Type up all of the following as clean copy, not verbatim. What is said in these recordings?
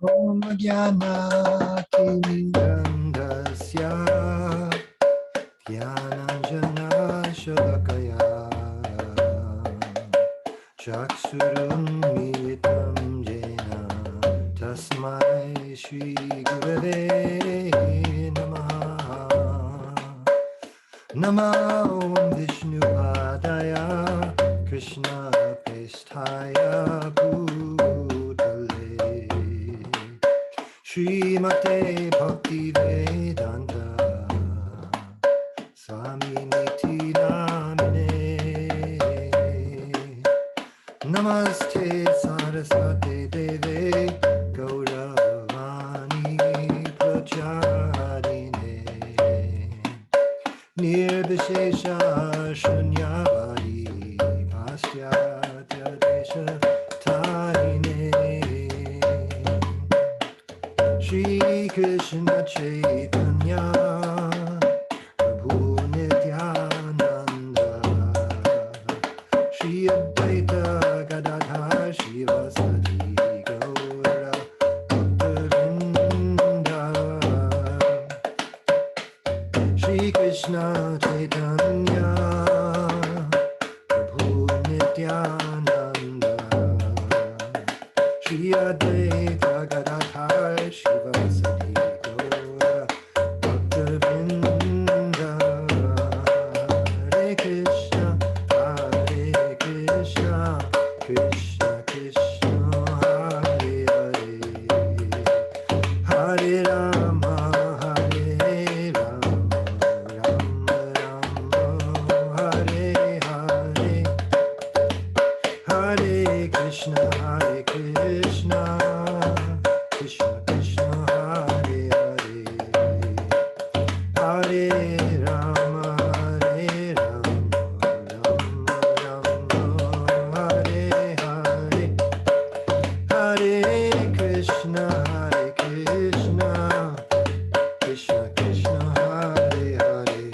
Om Jnana Timidandasya Dhyananjana Shalakaya Chaksurunmilitam Jena Tasmai Shri Gurave Namaha Nama Om Vishnu Padaya Krishna Pesthaya Bhutale Srimate Bhakti Vedanta Swami Niti Namine Namaste Saraswate Deve Gauravani Pracharine Nirvishesha Shunyavadi Pastyatya Desha Tarine Shri Krishna Chaitanya Prabhu Nityananda Shri Advaita Gadadhar Shivasati Gaura Bhaktavinda Shri Krishna Chaitanya Prabhu Nityananda Shri Advaita Gadadhar Shivasati Gaura Bhaktavinda Hare Krishna Krishna Krishna Hare Hare Hare Rama Hare Rama Rama Rama Hare Hare Hare Krishna Krishna Krishna Hare Hare Hare Rama Rama Rama Hare Hare Hare Krishna Krishna Krishna Hare Hare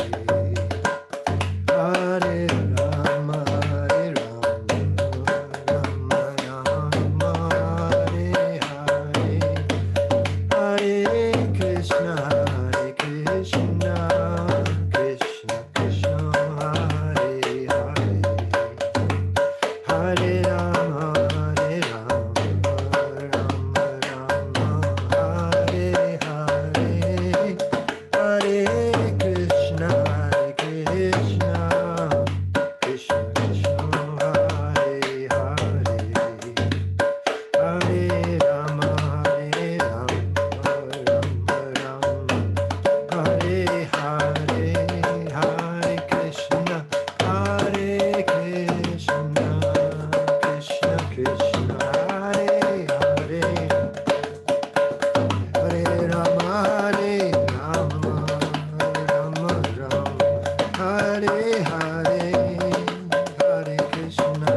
Hare Rama Rama Rama Hare Hare Hare Krishna Krishna Krishna Hare Hare Hare Rama Rama Rama Hare Hare Hare Krishna Krishna Krishna Hare Hare Hare Rama Rama Hare Hare Hare Krishna Krishna Krishna Hare Hare Hare Rama Rama Hare Hare Hare Krishna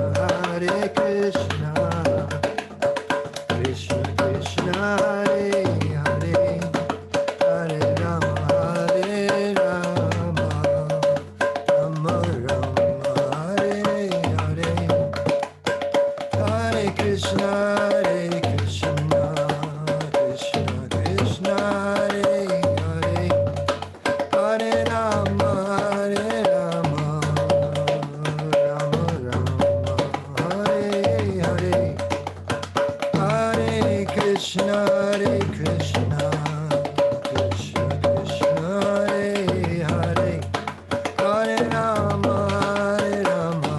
Krishna Krishna Hare Hare Hare Rama Rama Hare Hare Hare Krishna Krishna Krishna Hare Hare Hare Rama Rama Hare Hare Hare Krishna Krishna Hare Hare Hare Rama Rama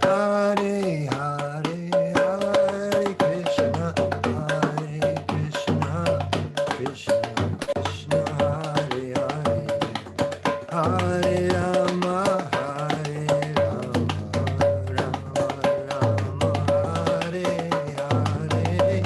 Hare Hare Hare Krishna Krishna Hare Hare Hare Rama Rama Hare Hare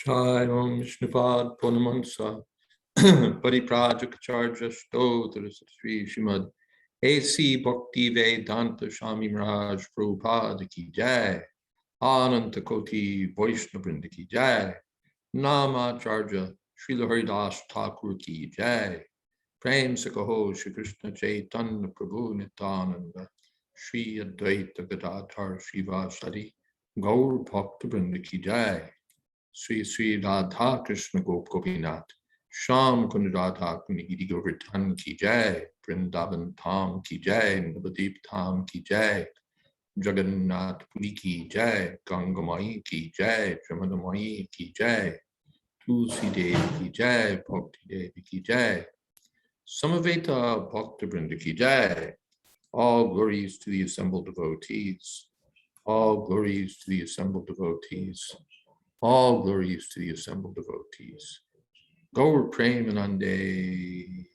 Shai Om Vishnupad Purnamansa Pariprajaka Stotra Sri Shrimad A.C. Bhakti Vedanta Swami Maharaj Prabhupada Ki Jai Ananta Koti Vaishnavrinda Ki Jai Namacharya Srila Haridas Thakur Ki Jai Prem Sakaho Shri Krishna Chaitanya Prabhu Nityananda Shri Advaita Gadadhar Srivasadi Gaur Bhakta Vrinda Ki Jai Sri Sri Radha Krishna Gop Gopinath Sham Kund Radha Kunigiri Govardhan Ki Jai Vrindavan Tham Ki Jai Navadip Tham Ki Jai Jagannath Puri Ki Jai Gangamai Ki Jai Jamadamai Ki Jai Tulsi Devi Ki Jai Bhakti Devi Ki Jai Samaveta Bhakta Vrinda Ki Jai. All glories to the assembled devotees. All glories to the assembled devotees. All glories to the assembled devotees. Gaur Premanande.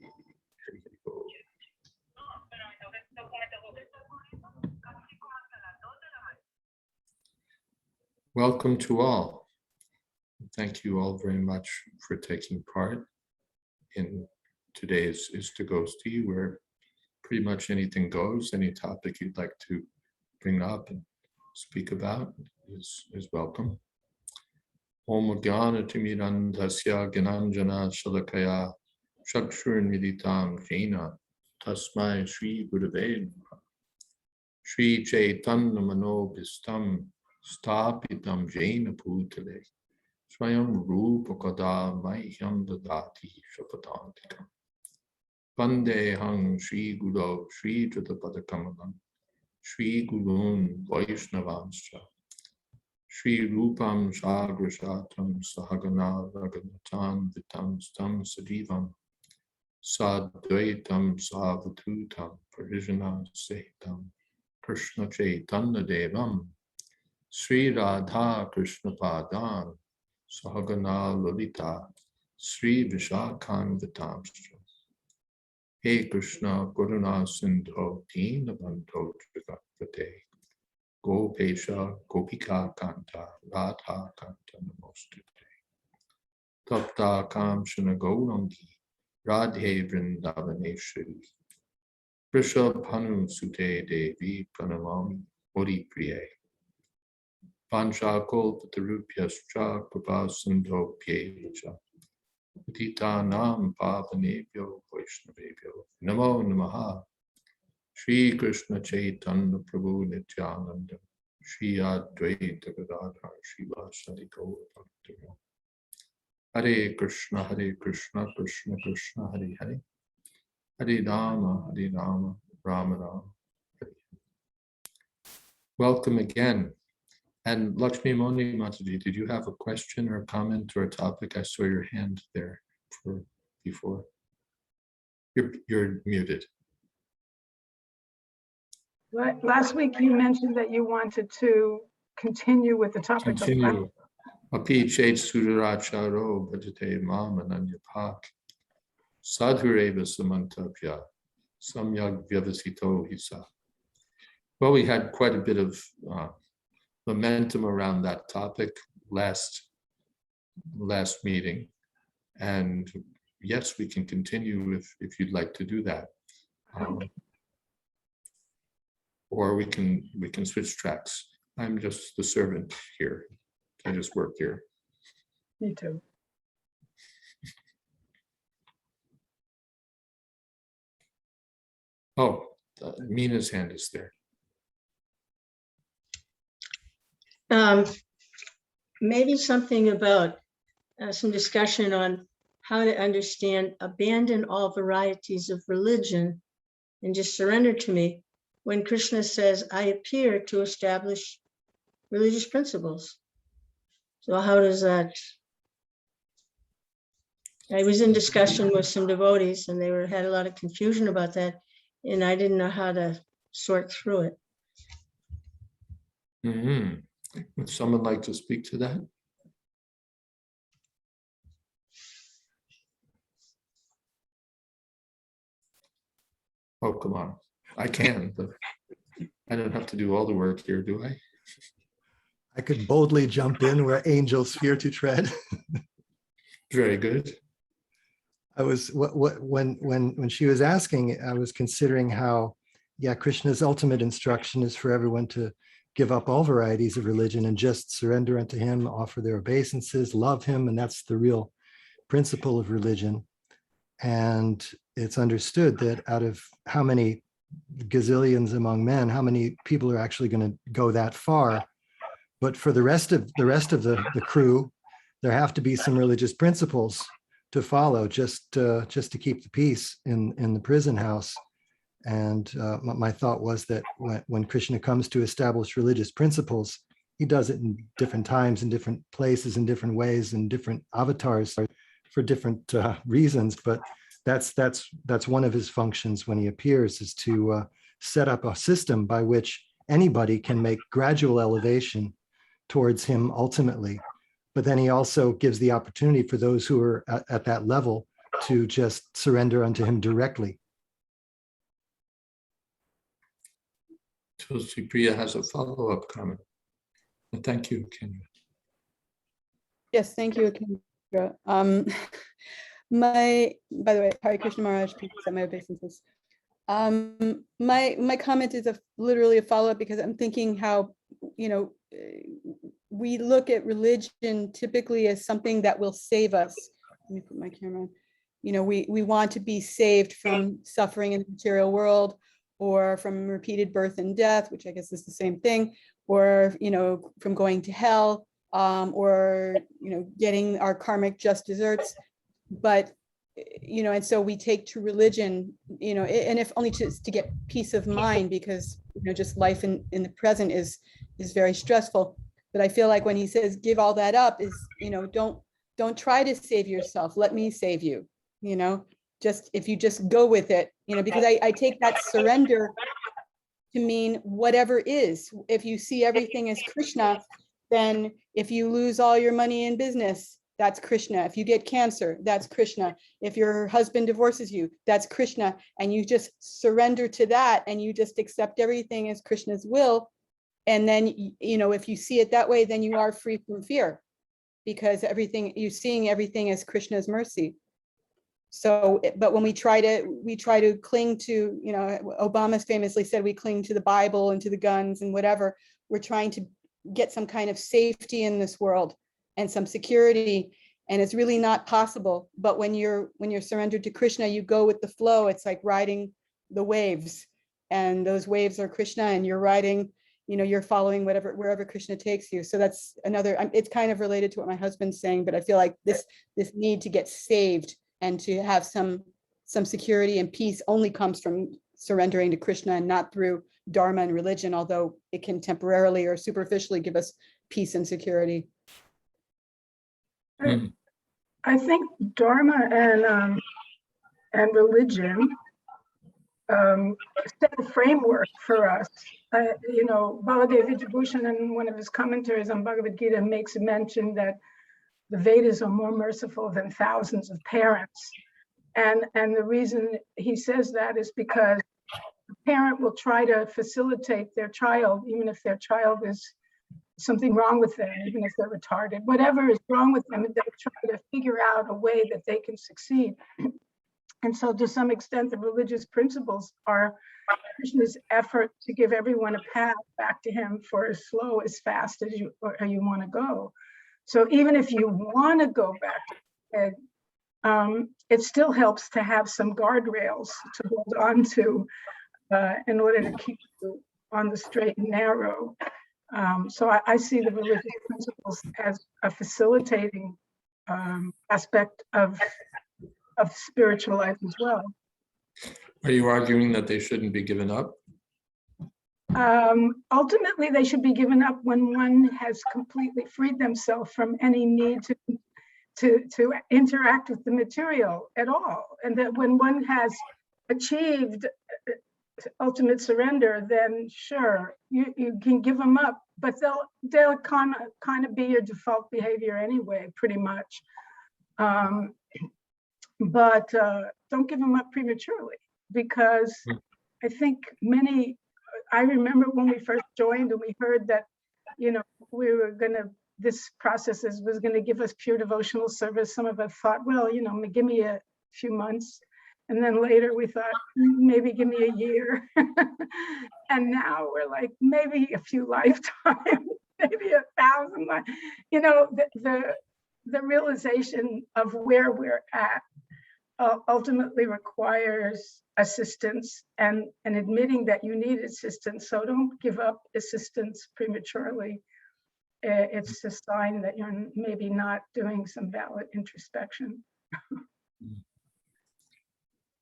Welcome to all. Thank you all very much for taking part in today's Istagosthi, where pretty much anything goes. Any topic you'd like to bring up and speak about is welcome. Om Jnana Timirandhasya Gyananjana Shalakaya Chakshurmilitam Jena Tasmai Shri Gurave Namaha. Shri Chaitanya Manobhistam Stapitam Jena Bhutale Swayam Rupa Kada Mahyam Dadati Shapatantikam Vandehang Shri Guru Shri Jatapadakamalam Shri Gurun Vaishnavanscha Shri Rupam Sagrashatam Sahagana Raganatan Vitam Stam Sadivam Sadvaitam Savatutam Parijana Setam Krishna Chaitanya Devam Sri Radha Krishna Padan Sahagana Lalita Sri Vishakhan Vitamstra. Hey Krishna Guruna Sindho Dina Bandho Jagapate Gopesha Gopika Kanta Radha Kanta Namostute Tapta Kamshana Gaurangi Radhe Vrindavaneshwari Vrishabhanu Sute Devi Pranamami Ori Priye Pancha Kolpatarupyascha Krapa Sindho Pyevacha Tita Nam Pavanebhyo Vaishnavebhyo Namo Namaha Shri Krishna Chaitanya Prabhu Nityananda Shri Advaita Gadadhar Srivasadi Gaur Bhaktivinoda Hare Krishna Krishna Krishna Hare Hare Hare Rama Rama Rama Hare. Welcome again. And Lakshmi Moni Mataji, did you have a question or a comment or a topic? I saw your hand there for before. You're muted. Last week you mentioned that you wanted to continue with the topic Continue. Api chet suracharo bhajate mam ananyapak sadhureva samantapya samyag vyavasito hisa. Well, we had quite a bit of momentum around that topic last meeting, and yes, we can continue if you'd like to do that, or we can switch tracks. I'm just the servant here. I just work here. Me too. Oh, Mina's hand is there. Maybe something about some discussion on how to understand, abandon all varieties of religion and just surrender to me. When Krishna says, I appear to establish religious principles. So how does that? I was in discussion with some devotees and they had a lot of confusion about that. And I didn't know how to sort through it. Mm-hmm. Would someone like to speak to that? Oh, come on. I can, but I don't have to do all the work here, do I? I could boldly jump in where angels fear to tread. Very good. I was when she was asking, I was considering how, yeah, Krishna's ultimate instruction is for everyone to give up all varieties of religion and just surrender unto him, offer their obeisances, love him, and that's the real principle of religion. And it's understood that out of how many gazillions among men, how many people are actually going to go that far? But for the rest of the crew, there have to be some religious principles to follow, just to keep the peace in the prison house. And my thought was that when Krishna comes to establish religious principles, he does it in different times, in different places, in different ways, in different avatars for different reasons. But that's one of his functions when he appears, is to set up a system by which anybody can make gradual elevation towards him ultimately. But then he also gives the opportunity for those who are at that level to just surrender unto him directly. Tulsi Priya has a follow-up comment. Thank you, Kendra. Yes, thank you, Kendra. By the way, Hare Krishna Maharaj, please accept my obeisances. My comment is literally a follow-up, because I'm thinking how, we look at religion typically as something that will save us. Let me put my camera on. We want to be saved from suffering in the material world, or from repeated birth and death, which I guess is the same thing, or, from going to hell, or, getting our karmic just desserts. But, and so we take to religion, and if only to get peace of mind, because, just life in the present is very stressful. But I feel like when he says, give all that up, is, don't try to save yourself. Let me save you, just, if you just go with it, because I take that surrender to mean whatever is. If you see everything as Krishna, then if you lose all your money in business, that's Krishna. If you get cancer, that's Krishna. If your husband divorces you, that's Krishna. And you just surrender to that, and you just accept everything as Krishna's will. And then, if you see it that way, then you are free from fear, because you're seeing everything as Krishna's mercy. So, but when we try to cling to, Obama's famously said, we cling to the Bible and to the guns and whatever, we're trying to get some kind of safety in this world and some security, and it's really not possible. But when you're surrendered to Krishna, you go with the flow. It's like riding the waves, and those waves are Krishna, and you're riding, you're following wherever Krishna takes you. So that's another, it's kind of related to what my husband's saying, but I feel like this need to get saved and to have some security and peace only comes from surrendering to Krishna, and not through dharma and religion, although it can temporarily or superficially give us peace and security. I think dharma and religion set a framework for us. Baladev Vidyabhushan, in one of his commentaries on Bhagavad Gita, makes a mention that the Vedas are more merciful than thousands of parents. And the reason he says that is because the parent will try to facilitate their child, even if their child is something wrong with them, even if they're retarded, whatever is wrong with them, they'll try to figure out a way that they can succeed. And so to some extent, the religious principles are Krishna's effort to give everyone a path back to him for as slow, as fast as you want to go. So even if you want to go back to bed, it still helps to have some guardrails to hold on to in order to keep you on the straight and narrow. So I see the religious principles as a facilitating aspect of spiritual life as well. Are you arguing that they shouldn't be given up? Ultimately, they should be given up when one has completely freed themselves from any need to interact with the material at all. And that when one has achieved ultimate surrender, then sure, you can give them up, but they'll kind of be your default behavior anyway, pretty much. But don't give them up prematurely, because I think I remember when we first joined and we heard that you know, we were gonna, this process was gonna give us pure devotional service. Some of us thought, well, you know, give me a few months. And then later we thought, maybe give me a year. And now we're like, maybe a few lifetimes, maybe 1,000 lives. You know, the realization of where we're at ultimately requires assistance, and admitting that you need assistance. So don't give up assistance prematurely. It's a sign that you're maybe not doing some valid introspection.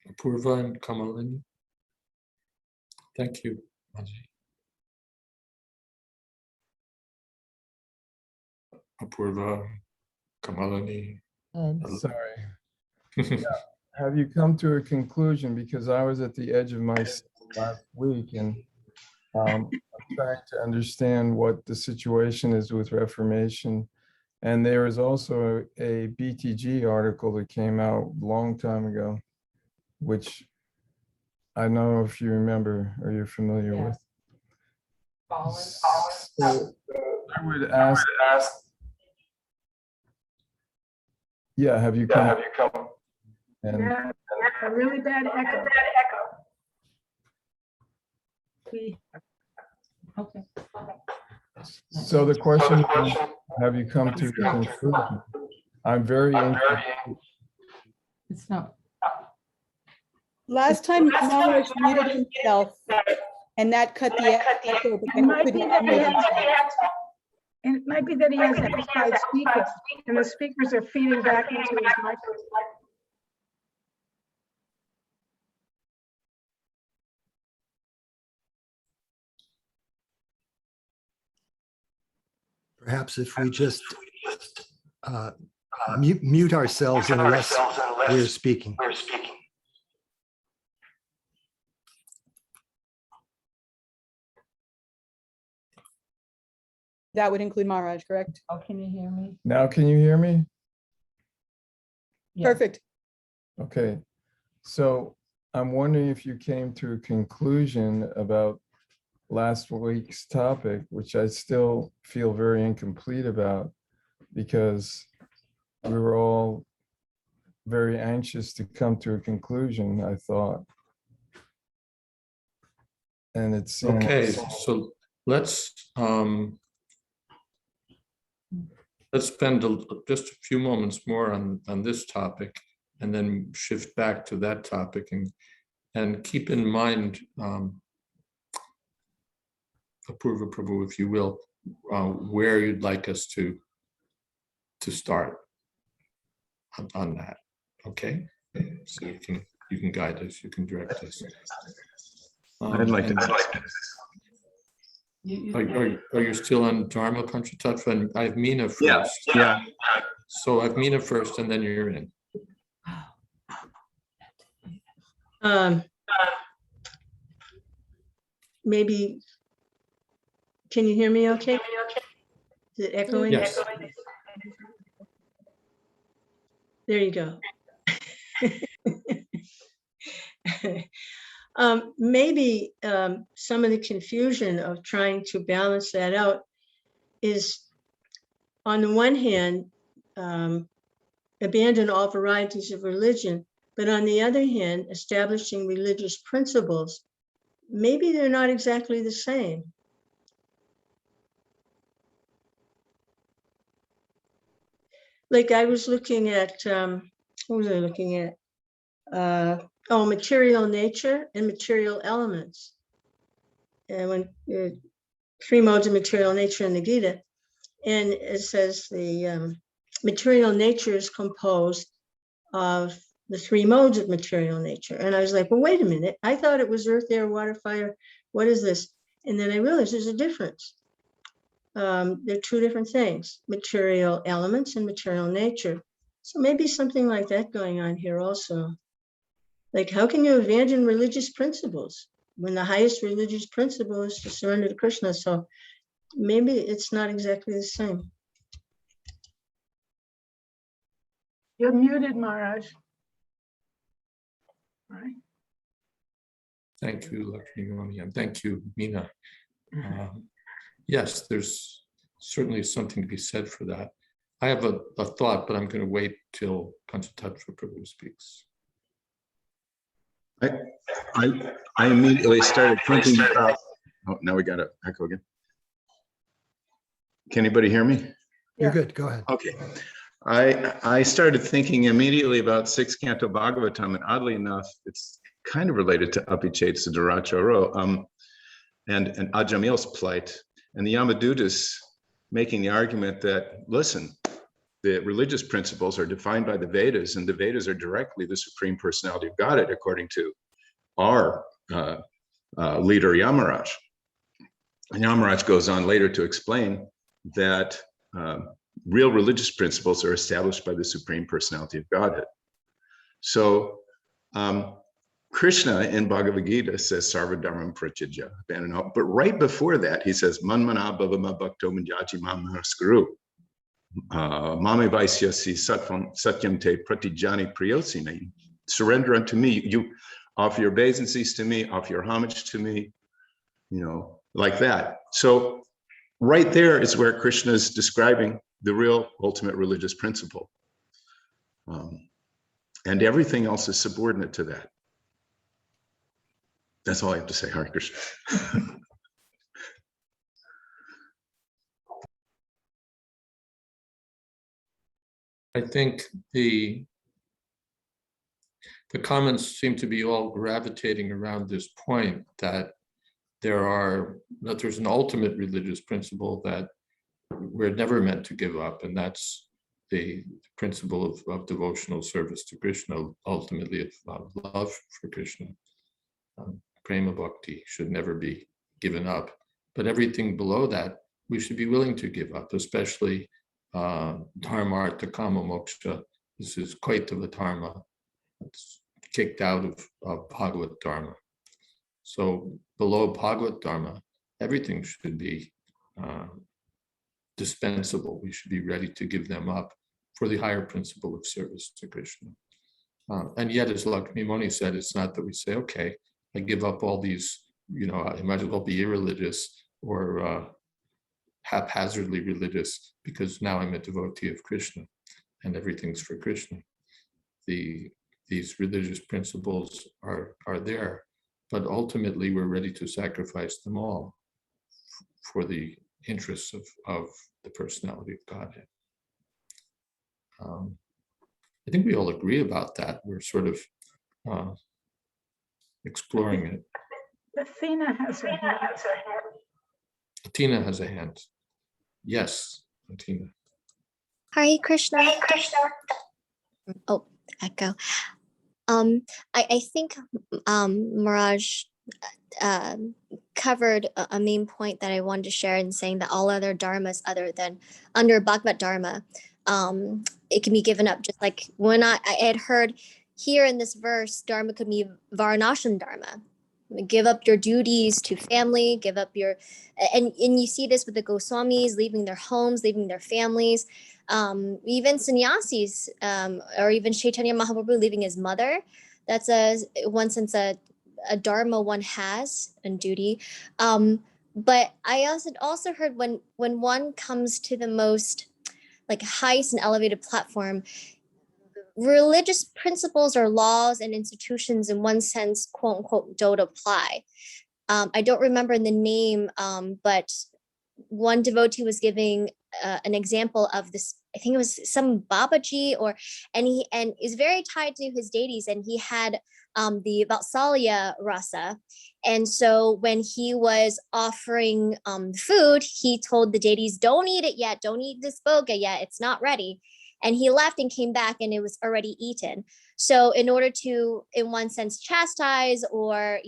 Apurva and Kamalini. Thank you, Maji. Apurva, Kamalini. Sorry. Yeah. Have you come to a conclusion? Because I was at the edge of my seat last week, and I'm trying to understand what the situation is with Reformation. And there is also a BTG article that came out a long time ago, which I don't know if you remember or you're familiar with. So I would ask, yeah, have you come? And Yeah, a really bad echo. Okay. so the question is, have you come to the conclusion? I'm very interested. It's not. Last time Maharaj muted himself, and that cut the echo, but It then he might be couldn't that he unmute has, himself. and it might be that he has amplified speakers, and the speakers are feeding back into his microphone. Perhaps if we just mute ourselves unless we're speaking. That would include Maharaj, correct? Oh, can you hear me? Now, can you hear me? Yeah. Perfect. Okay. So I'm wondering if you came to a conclusion about last week's topic, which I still feel very incomplete about, because we were all very anxious to come to a conclusion, I thought. And it seems Okay, so let's spend just a few moments more on this topic, and then shift back to that topic, and keep in mind, Apurva Prabhu, if you will, where you'd like us to start on that. Okay, so you can guide us, you can direct us. I'd like to. Are you still on Dharma Panchatattva? And I have Meena first. Yeah. So I have Meena first, and then you're in. Maybe, can you hear me okay? Is it echoing? Yes. There you go. Maybe some of the confusion of trying to balance that out is, on the one hand, abandon all varieties of religion, but on the other hand, establishing religious principles. Maybe they're not exactly the same. Like I was looking at, what was I looking at? Material nature and material elements. And when three modes of material nature in the Gita, and it says the material nature is composed of the three modes of material nature. And I was like, well, wait a minute. I thought it was earth, air, water, fire. What is this? And then I realized there's a difference. They're two different things, material elements and material nature. So maybe something like that going on here also. Like, how can you abandon religious principles when the highest religious principle is to surrender to Krishna? So maybe it's not exactly the same. You're muted, Maharaj. All right. Thank you, Lakshmi Mani, and thank you, Meena. yes, there's certainly something to be said for that. I have a thought, but I'm going to wait till Panchatattva Prabhu speaks. I immediately started thinking about, oh, now we got an echo again. Can anybody hear me? You're Yeah. good. Go ahead. Okay. I started thinking immediately about sixth canto Bhagavatam, and oddly enough, it's kind of related to Apichet Siddharacharo and Ajamil's plight, and the Yamadutas making the argument that, listen, the religious principles are defined by the Vedas, and the Vedas are directly the Supreme Personality of Godhead, according to our leader Yamaraj. And Yamaraj goes on later to explain that real religious principles are established by the Supreme Personality of Godhead. So Krishna in Bhagavad Gita says Sarva Dharmam Pratyajya, abandon all. But right before that, he says Manmana Bhavama Bhakto Manjaji Mamaskuru. Mame Vaisyasi Satyam Te Pratijani Priyosina. Surrender unto me. You offer your obeisances to me, offer your homage to me, you know, like that. So right there is where Krishna is describing the real ultimate religious principle. And everything else is subordinate to that. That's all I have to say. Hare Krishna. I think the comments seem to be all gravitating around this point that there's an ultimate religious principle that we're never meant to give up, and that's the principle of devotional service to Krishna, ultimately of love for Krishna. Prema Bhakti should never be given up, but everything below that we should be willing to give up, especially Dharma, Artha, Kama, Moksha. This is Kaitava Dharma. It's kicked out of Bhagavad Dharma. So below Bhagavad Dharma, everything should be dispensable. We should be ready to give them up for the higher principle of service to Krishna. And yet, as Lakshmi Moni said, it's not that we say, okay, I give up all these, you know, I might as well be irreligious or haphazardly religious because now I'm a devotee of Krishna and everything's for Krishna. These religious principles are there, but ultimately we're ready to sacrifice them all for the interests of the personality of Godhead. I think we all agree about that. We're sort of exploring it. Athena has her hand. Athena has a hand. Yes, Athena. Hare Krishna. Hare Krishna. Oh, echo. I think Miraj covered a main point that I wanted to share in saying that all other dharmas other than under Bhagavad Dharma, it can be given up. Just like when I had heard here in this verse, Dharma could be Varnashram Dharma. Give up your duties to family, give up your, and you see this with the Goswamis, leaving their homes, leaving their families, even sannyasis, or even Chaitanya Mahaprabhu leaving his mother. That's one sense a dharma one has and duty. But I also heard when one comes to the most like highest and elevated platform, religious principles or laws and institutions in one sense, quote unquote, don't apply. I don't remember the name, but one devotee was giving an example of this. I think it was some Babaji and is very tied to his deities, and he had the Vatsalya rasa. And so when he was offering food, he told the deities, don't eat it yet, don't eat this bhoga yet, it's not ready. And he left and came back and it was already eaten. So in order to, in one sense, chastise or,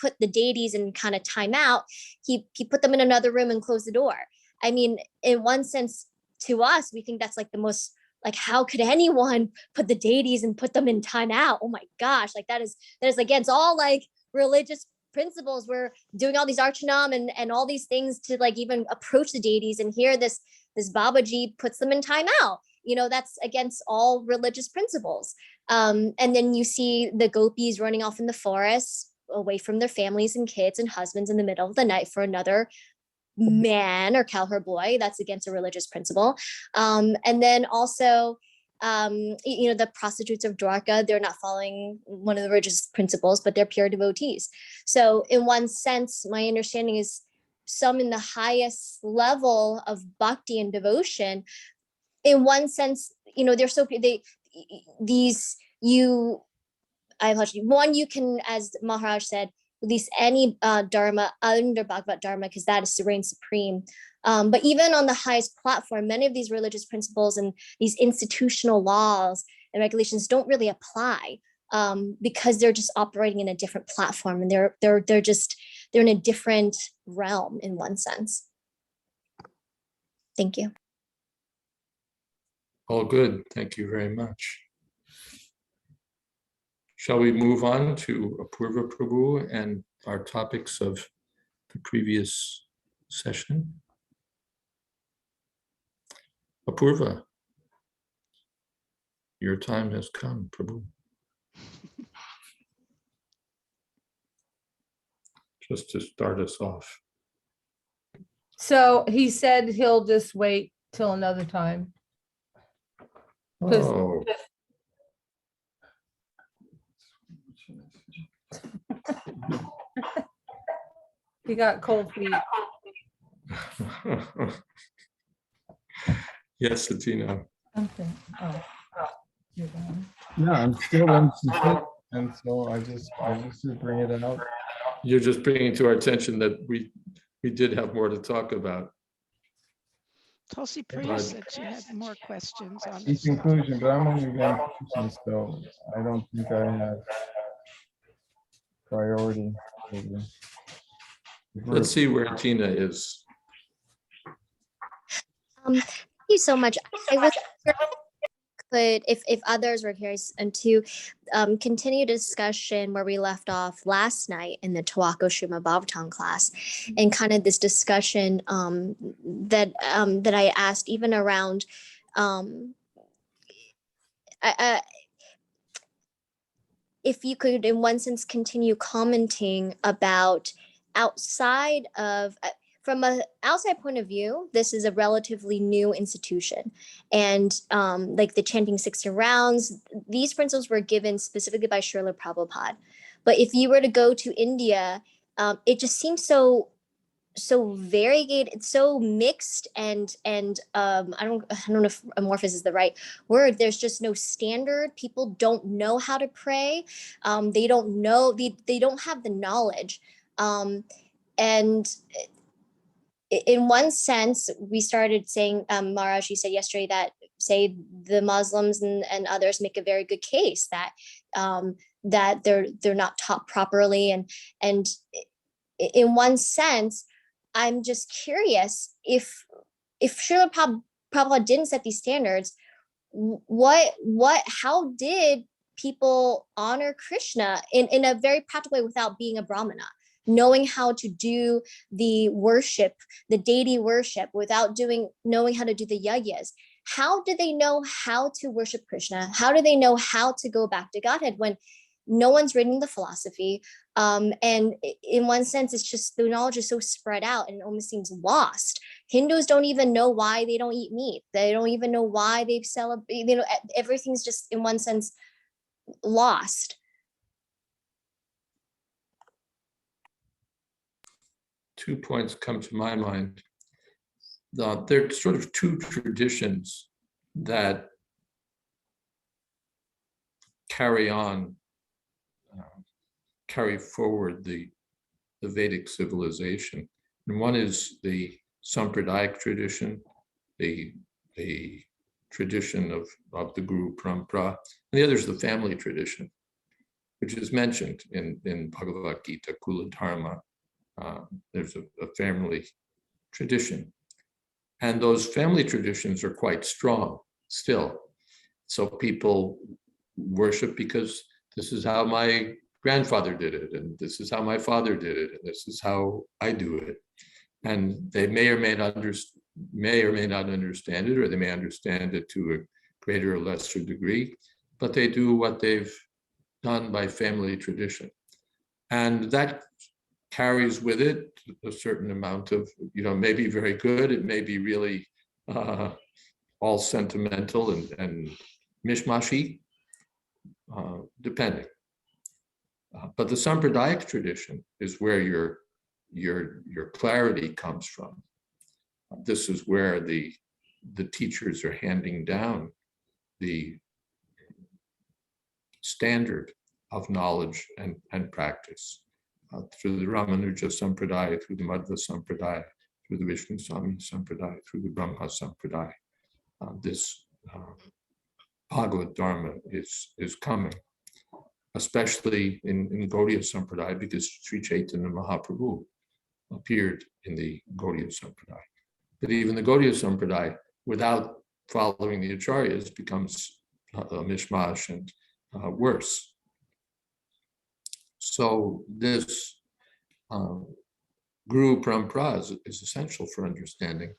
put the deities in kind of time out, he put them in another room and closed the door. I mean, in one sense, to us, we think that's like the most, like, how could anyone put the deities and put them in time out? Oh my gosh, like that is against all like religious principles. We're doing all these archanam and all these things to like even approach the deities. And here this Babaji puts them in time out. That's against all religious principles. And then you see the gopis running off in the forest away from their families and kids and husbands in the middle of the night for another man or call her boy. That's against a religious principle. And then also, the prostitutes of Dwarka, they're not following one of the religious principles, but they're pure devotees. So in one sense, my understanding is some in the highest level of bhakti and devotion, in one sense, they're so, you can, as Maharaj said, release any dharma under Bhagavad Dharma, because that is reign supreme. But even on the highest platform, many of these religious principles and these institutional laws and regulations don't really apply, because they're just operating in a different platform, and they're in a different realm in one sense. Thank you. All good. Thank you very much. Shall we move on to Apurva Prabhu and our topics of the previous session? Apurva, your time has come, Prabhu. Just to start us off. So he said he'll just wait till another time. Oh, He got cold feet. yes, Latino. Okay. Oh. You're gone. Yeah, I'm still interested, and so I just bring it out. You're just bringing to our attention that we did have more to talk about. Tulsi Priya said she had more questions on In this. conclusion, but I'm only one person, so I don't think I have priority over the group. Let's see where Tina is. Thank you so much. I was could, if others were curious, and to continue discussion where we left off last night in the Tawako Srimad Bhagavatam class, and kind of this discussion that I asked, even around if you could, in one sense, continue commenting about outside of. From an outside point of view, this is a relatively new institution, and like the chanting 16 rounds, these principles were given specifically by Srila Prabhupada. But if you were to go to India, it just seems so variegated, it's so mixed, and I don't know if amorphous is the right word. There's just no standard. People don't know how to pray. They don't know. They don't have the knowledge, and in one sense, we started saying, Maharaj, you said yesterday that, say, the Muslims and others make a very good case that that they're not taught properly, and in one sense, I'm just curious if Srila Prabhupada didn't set these standards, how did people honor Krishna in a very practical way without being a Brahmana? Knowing how to do the worship, the deity worship, without knowing how to do the yagyas. How do they know how to worship Krishna? How do they know how to go back to Godhead when no one's reading the philosophy? And in one sense, it's just the knowledge is so spread out and it almost seems lost. Hindus don't even know why they don't eat meat. They don't even know why they celebrate. Everything's just in one sense lost. Two points come to my mind. There are sort of two traditions that carry forward the Vedic civilization. And one is the Sampradayic tradition, the tradition of the Guru Parampara, and the other is the family tradition, which is mentioned in Bhagavad Gita, Kula Dharma. There's a family tradition, and those family traditions are quite strong still. So people worship because this is how my grandfather did it, and this is how my father did it, and this is how I do it. And they may or may not understand it, or they may understand it to a greater or lesser degree, but they do what they've done by family tradition. And that carries with it a certain amount of, maybe very good, it may be really all sentimental and mishmashy, depending. But the Sampradaic tradition is where your clarity comes from. This is where the teachers are handing down the standard of knowledge and practice through the Ramanuja Sampradaya, through the Madhva Sampradaya, through the Vishnu Swami Sampradaya, through the Brahma Sampradaya. This Bhagavad Dharma is coming, especially in Gaudiya Sampradaya, because Sri Chaitanya Mahaprabhu appeared in the Gaudiya Sampradaya. But even the Gaudiya Sampradaya, without following the Acharyas, becomes a mishmash and worse. So this Guru Parampara is essential for understanding.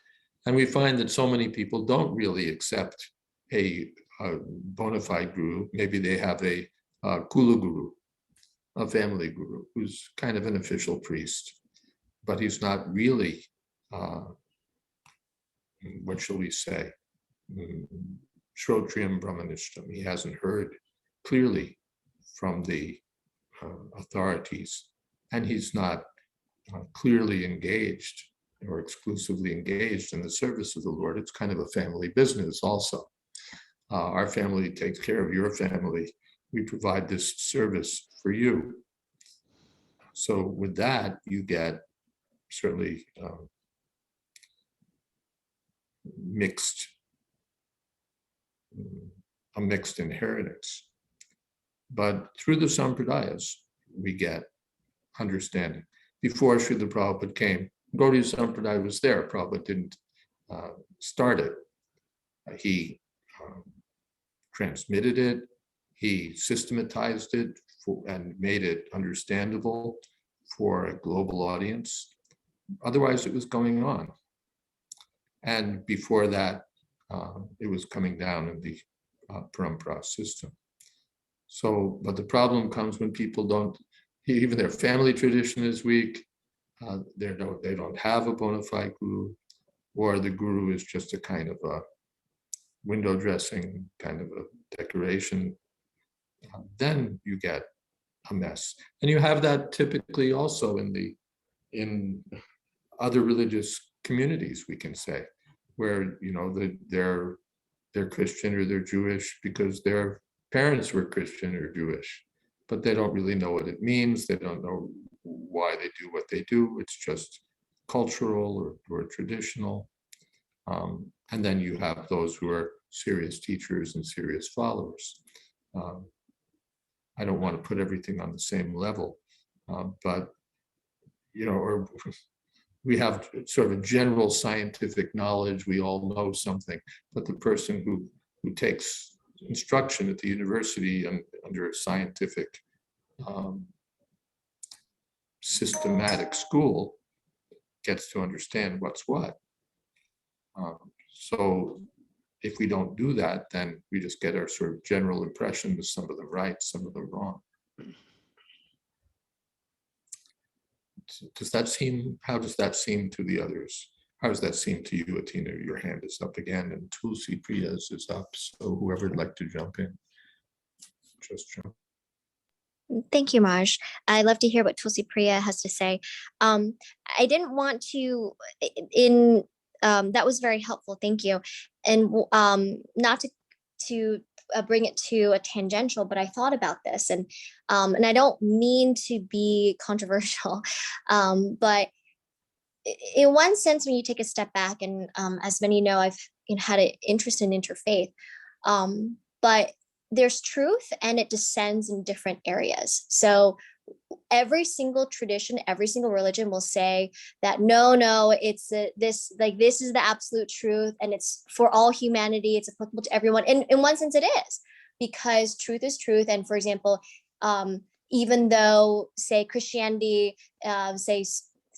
And we find that so many people don't really accept a bona fide guru. Maybe they have a Kula Guru, a family guru, who's kind of an official priest, but he's not really, what shall we say, Shrotriyam Brahmanishtam. He hasn't heard clearly from the authorities, and he's not clearly engaged or exclusively engaged in the service of the Lord. It's kind of a family business also. Our family takes care of your family. We provide this service for you. So with that, you get certainly a mixed inheritance. But through the Sampradayas, we get understanding. Before Srila Prabhupada came, Gaudiya Sampradaya was there. Prabhupada didn't start it. He transmitted it, he systematized it and made it understandable for a global audience. Otherwise, it was going on. And before that, it was coming down in the parampara system. So, but the problem comes when people don't, even their family tradition is weak, they don't have a bona fide guru, or the guru is just a kind of a window dressing, kind of a decoration. Then you get a mess. And you have that typically also in other religious communities, we can say, where they're Christian or they're Jewish because their parents were Christian or Jewish, but they don't really know what it means. They don't know why they do what they do. It's just cultural or traditional. And then you have those who are serious teachers and serious followers. I don't want to put everything on the same level, but or we have sort of a general scientific knowledge. We all know something, but the person who takes instruction at the university and under a scientific systematic school gets to understand what's what. So if we don't do that, then we just get our sort of general impression that some of them right, some of them wrong. Does that seem, how does that seem to the others? How does that seem to you, Atina? Your hand is up again, and Tulsi Priya's is up. So whoever would like to jump in, just jump. Thank you, Maj. I'd love to hear what Tulsi Priya has to say. I didn't want to, that was very helpful, thank you. And not to bring it to a tangential, but I thought about this, and I don't mean to be controversial, but in one sense, when you take a step back, and as many know, I've had an interest in interfaith, but there's truth and it descends in different areas. So every single tradition, every single religion will say that no, it's this is the absolute truth, and it's for all humanity, it's applicable to everyone. And in one sense it is, because truth is truth. And for example, even though, say, Christianity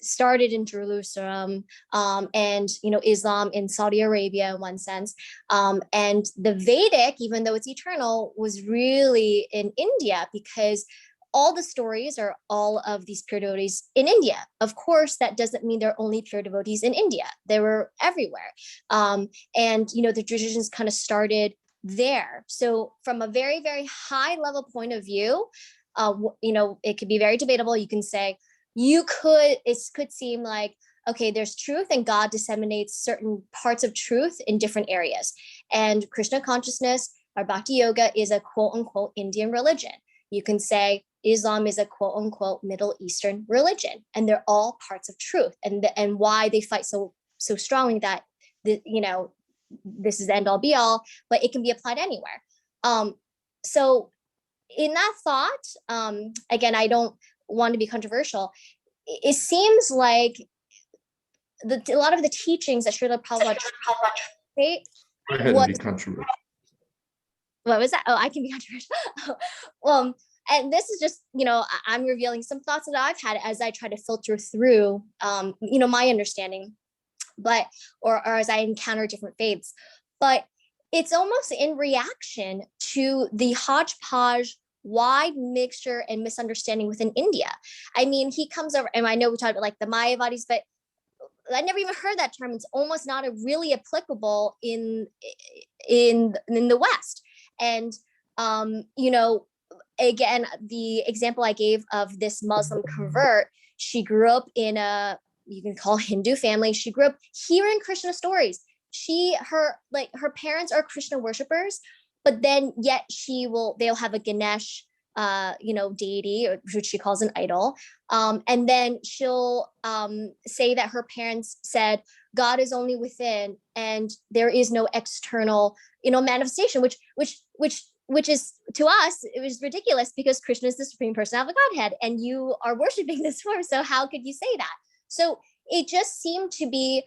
started in Jerusalem, and Islam in Saudi Arabia in one sense, and the Vedic, even though it's eternal, was really in India, because all the stories are all of these pure devotees in India. Of course, that doesn't mean they're only pure devotees in India. They were everywhere. And, you know, the traditions kind of started there. So from a very, very high level point of view, you know, it could be very debatable. You can say, it could seem like, okay, there's truth and God disseminates certain parts of truth in different areas. And Krishna consciousness or Bhakti Yoga is a quote unquote Indian religion. You can say Islam is a quote unquote Middle Eastern religion, and they're all parts of truth, and why they fight so strongly that you know, this is the end all be all, but it can be applied anywhere. So in that thought, again, I don't want to be controversial. It seems like a lot of the teachings that Srila Prabhupada say Go ahead and be controversial. What was that? Oh, I can be controversial. And this is just, you know, I'm revealing some thoughts that I've had as I try to filter through, you know, my understanding, but, or as I encounter different faiths. But it's almost in reaction to the hodgepodge, wide mixture and misunderstanding within India. I mean, he comes over, and I know we talked about like the Mayavadis, but I never even heard that term. It's almost not really applicable in the West. And, you know, again, the example I gave of this Muslim convert, she grew up in a, you can call Hindu family. She grew up hearing Krishna stories. Her parents are Krishna worshipers, but then yet they'll have a Ganesh, you know, deity, which she calls an idol. And then she'll say that her parents said, God is only within and there is no external, you know, manifestation, which is, to us, it was ridiculous because Krishna is the supreme person of the Godhead and you are worshiping this form. So how could you say that? So it just seemed to be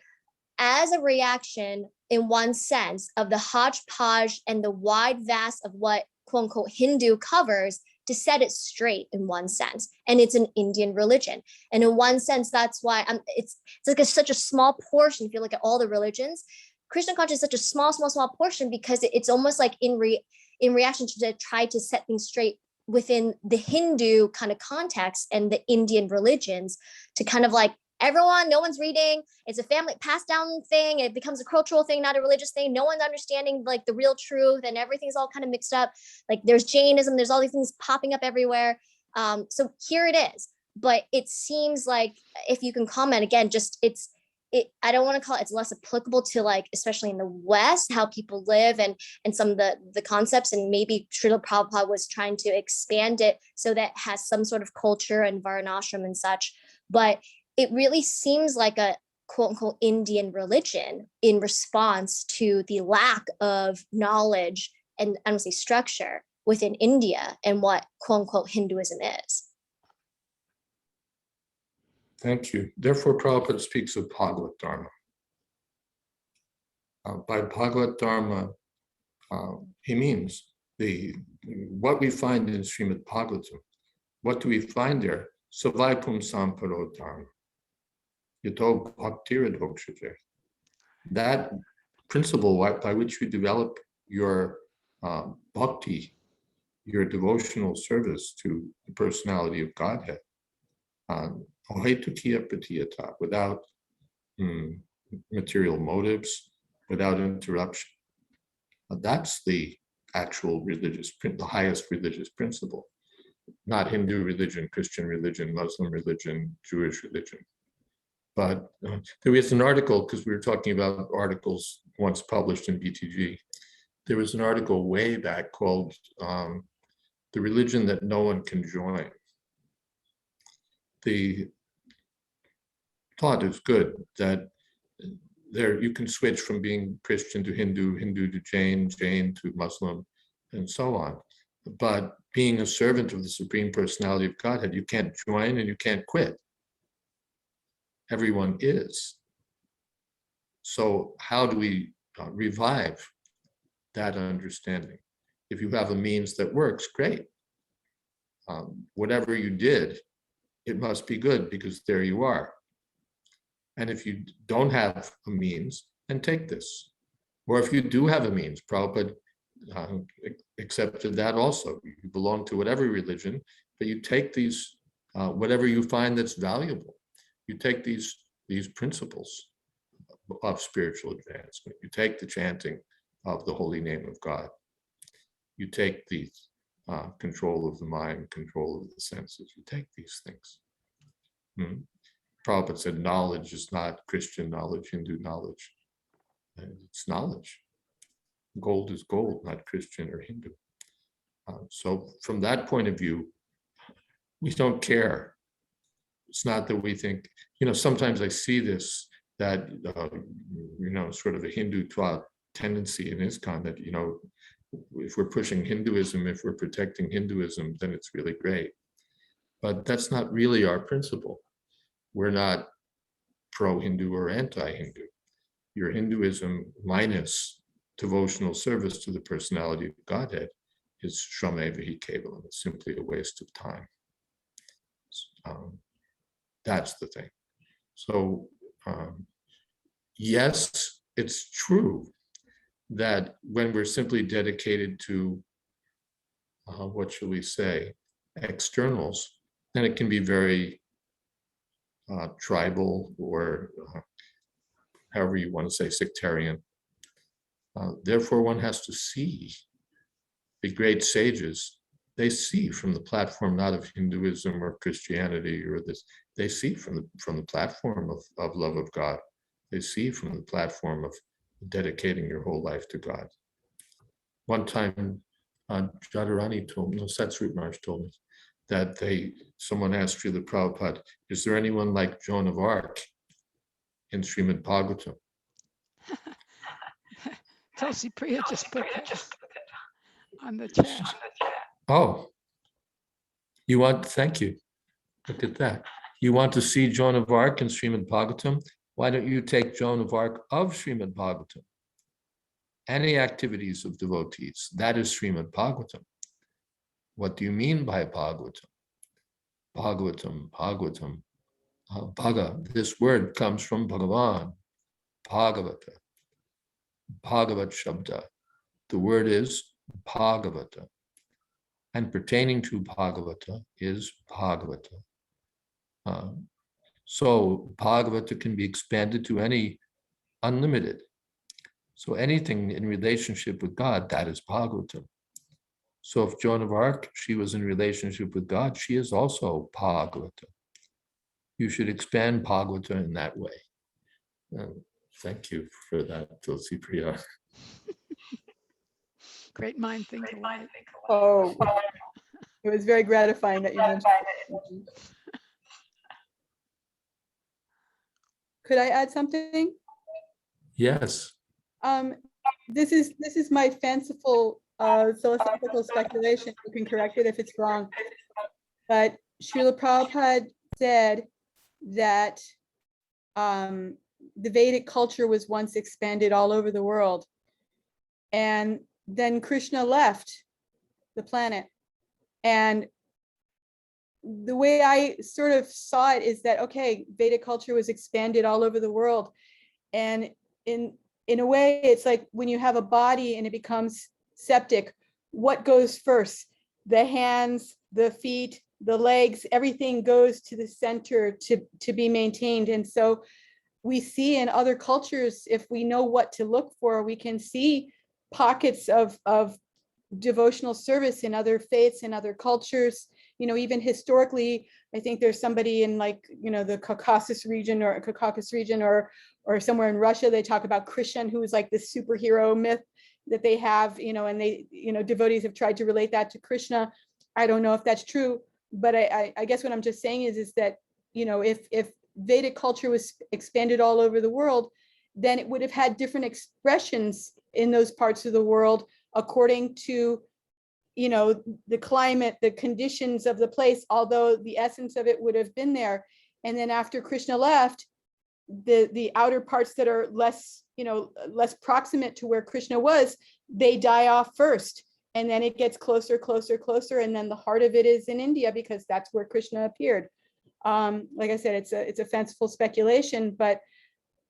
as a reaction in one sense of the hodgepodge and the wide vast of what quote unquote Hindu covers to set it straight in one sense. And it's an Indian religion. And in one sense, that's why it's like such a small portion. If you look at all the religions, Krishna consciousness is such a small portion because it's almost like in reaction to try to set things straight within the Hindu kind of context and the Indian religions to kind of like, everyone, no one's reading. It's a family passed down thing. It becomes a cultural thing, not a religious thing. No one's understanding like the real truth and everything's all kind of mixed up. Like there's Jainism, there's all these things popping up everywhere. So here it is. But it seems like, if you can comment again, I don't want to call it, it's less applicable to like, especially in the West, how people live and some of the concepts, and maybe Srila Prabhupada was trying to expand it so that it has some sort of culture and varnashram and such. But it really seems like a quote unquote Indian religion in response to the lack of knowledge and I don't say structure within India and what quote unquote Hinduism is. Thank you. Therefore, Prabhupada speaks of Bhagavad Dharma. By Bhagavad Dharma, he means what we find in Srimad Bhagavatam. What do we find there? Savaipum Samparo Dharma. Yato Bhaktiradhokshate. That principle by which you develop your bhakti, your devotional service to the personality of Godhead, without material motives, without interruption. That's the actual the highest religious principle, not Hindu religion, Christian religion, Muslim religion, Jewish religion. But there was an article, because we were talking about articles once published in BTG. There was an article way back called The Religion That No One Can Join. The thought is good that there you can switch from being Christian to Hindu, Hindu to Jain, Jain to Muslim, and so on. But being a servant of the Supreme Personality of Godhead, you can't join and you can't quit. Everyone is. So how do we revive that understanding? If you have a means that works, great. Whatever you did, it must be good because there you are. And if you don't have a means, then take this. Or if you do have a means, Prabhupada accepted that also. You belong to whatever religion. But you take these, whatever you find that's valuable, you take these principles of spiritual advancement. You take the chanting of the holy name of God. You take the control of the mind, control of the senses. You take these things. Prabhupada said knowledge is not Christian knowledge, Hindu knowledge. It's knowledge. Gold is gold, not Christian or Hindu. So from that point of view, we don't care. It's not that we think, sometimes I see this, that, sort of a Hindu tendency in ISKCON that, if we're pushing Hinduism, if we're protecting Hinduism, then it's really great. But that's not really our principle. We're not pro-Hindu or anti-Hindu. Your Hinduism minus devotional service to the personality of Godhead is shrameva hi kevalam. It's simply a waste of time. That's the thing. So yes, it's true that when we're simply dedicated to, what shall we say, externals, then it can be very tribal, or however you want to say, sectarian. Therefore, one has to see. The great sages, they see from the platform not of Hinduism or Christianity or this, they see from the platform of love of God. They see from the platform of dedicating your whole life to God. One time, Jadharani Satsrit Maharaj told me that someone asked Srila Prabhupada, is there anyone like Joan of Arc in Srimad Bhagavatam? Tulsi Priya just put that on the chat. Oh, thank you. Look at that. You want to see Joan of Arc in Srimad Bhagavatam? Why don't you take Joan of Arc of Srimad Bhagavatam? Any activities of devotees, that is Srimad Bhagavatam. What do you mean by Bhagavatam? Bhagavatam. Bhaga, this word comes from Bhagavan, Bhagavata, Bhagavat Shabda. The word is Bhagavata. And pertaining to Bhagavata is Bhagavata. So Bhagavata can be expanded to any unlimited. So anything in relationship with God, that is Bhagavatam. So if Joan of Arc, she was in relationship with God, she is also Bhagavata. You should expand Bhagavata in that way. Thank you for that, Tulsi Priya. Great mind think alike. Oh, it was very gratifying that you mentioned. Could I add something? Yes. This is my fanciful philosophical speculation. You can correct it if it's wrong. But Srila Prabhupada said that the Vedic culture was once expanded all over the world. And then Krishna left the planet. And the way I sort of saw it is that, okay, Vedic culture was expanded all over the world. And in a way, it's like when you have a body and it becomes septic, what goes first? The hands, the feet, the legs, everything goes to the center to be maintained. And so we see in other cultures, if we know what to look for, we can see pockets of devotional service in other faiths and other cultures. Even historically, I think there's somebody in the Caucasus region or somewhere in Russia, they talk about Krishan, who is like this superhero myth that they have, and they, devotees have tried to relate that to Krishna. I don't know if that's true, but I guess what I'm just saying is that, if Vedic culture was expanded all over the world, then it would have had different expressions in those parts of the world according to, the climate, the conditions of the place, although the essence of it would have been there. And then after Krishna left, the outer parts that are less proximate to where Krishna was, they die off first. And then it gets closer. And then the heart of it is in India because that's where Krishna appeared. Like I said, it's a fanciful speculation, but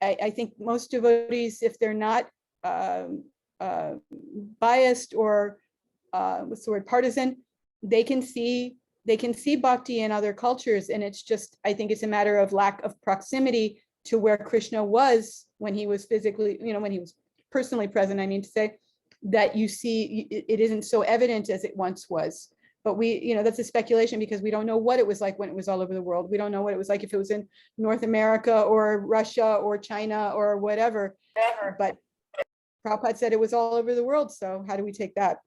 I think most devotees, if they're not biased or what's the word, partisan, they can see they can see bhakti in other cultures, and it's just, I think it's a matter of lack of proximity to where Krishna was when he was physically, when he was personally present, I mean to say, that you see it isn't so evident as it once was. But we, that's a speculation because we don't know what it was like when it was all over the world. We don't know what it was like if it was in North America or Russia or China or whatever. But Prabhupada said it was all over the world. So how do we take that?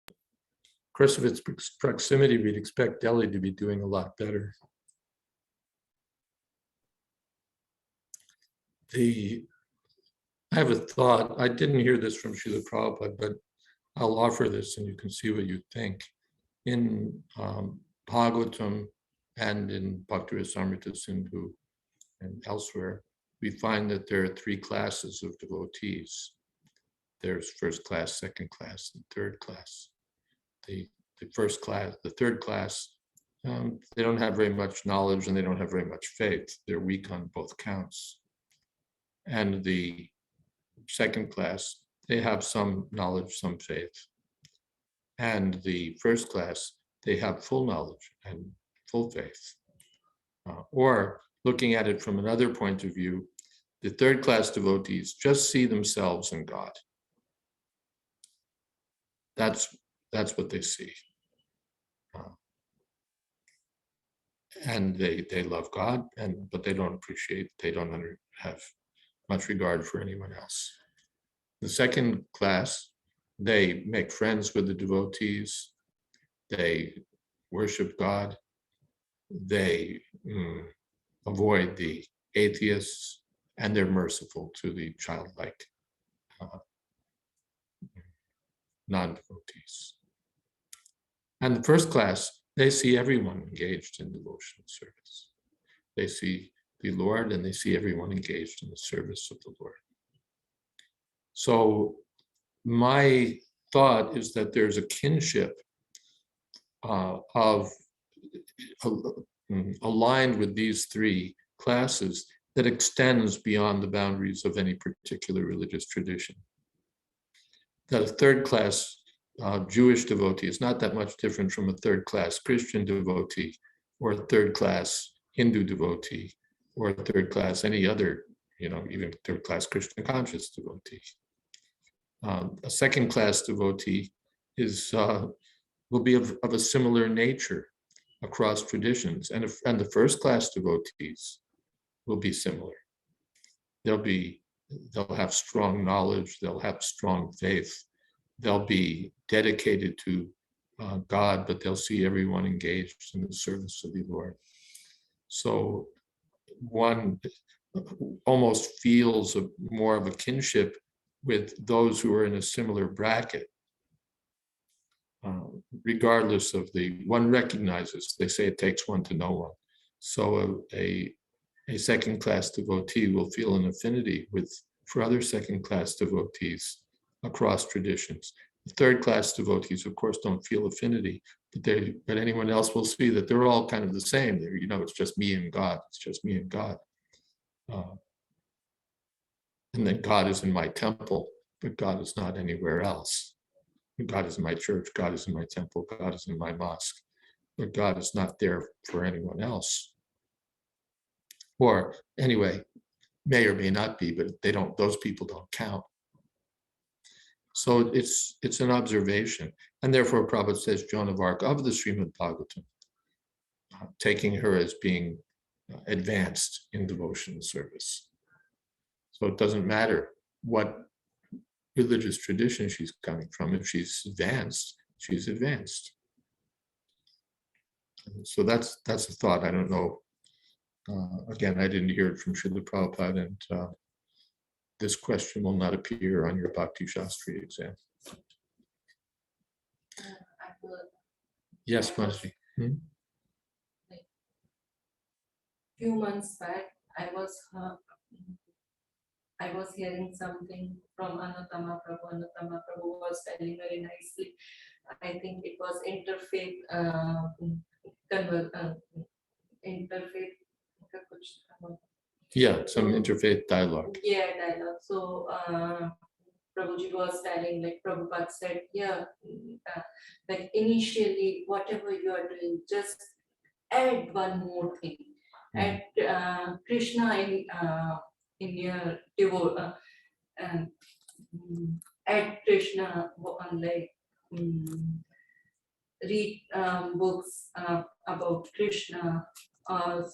Of course, if it's proximity, we'd expect Delhi to be doing a lot better. I have a thought. I didn't hear this from Srila Prabhupada, but I'll offer this and you can see what you think. In Bhagavatam and in Bhakti-rasamrita Sindhu and elsewhere, we find that there are three classes of devotees. There's first class, second class, and third class. The first class, the third class, they don't have very much knowledge and they don't have very much faith. They're weak on both counts. And the second class, they have some knowledge, some faith. And the first class, they have full knowledge and full faith. Or looking at it from another point of view, the third class devotees just see themselves in God. That's what they see. And they love God, but they don't appreciate, they don't have much regard for anyone else. The second class, they make friends with the devotees, they worship God, they avoid the atheists, and they're merciful to the childlike non-devotees. And the first class, they see everyone engaged in devotional service. They see the Lord and they see everyone engaged in the service of the Lord. So my thought is that there's a kinship aligned with these three classes that extends beyond the boundaries of any particular religious tradition. That a third class Jewish devotee is not that much different from a third class Christian devotee or a third class Hindu devotee or a third class any other, even third class Christian conscious devotee. A second class devotee will be of a similar nature across traditions, and the first class devotees will be similar. They'll have strong knowledge, they'll have strong faith, they'll be dedicated to God, but they'll see everyone engaged in the service of the Lord. So one almost feels more of a kinship with those who are in a similar bracket, regardless of one recognizes, they say it takes one to know one. So a second class devotee will feel an affinity for other second class devotees across traditions. The third class devotees, of course, don't feel affinity, but anyone else will see that they're all kind of the same. It's just me and God. It's just me and God. And then God is in my temple, but God is not anywhere else. God is in my church, God is in my temple, God is in my mosque, but God is not there for anyone else. Or anyway, may or may not be, but those people don't count. So it's an observation. And therefore Prabhupada says Joan of Arc of the Srimad Bhagavatam, taking her as being advanced in devotional service. So it doesn't matter what religious tradition she's coming from. If she's advanced, she's advanced. So that's a thought. I don't know. Again, I didn't hear it from Srila Prabhupada, and this question will not appear on your Bhakti Shastri exam. Yes, Mansi. Few months back, I was hearing something from Anutama Prabhu. Anutama Prabhu was telling very nicely. I think it was interfaith, Yeah, some interfaith dialogue. Yeah, dialogue. So Prabhuji was telling, like Prabhupada said, yeah, like initially, whatever you are doing, just add one more thing. Add Krishna in your add Krishna like read books about Krishna,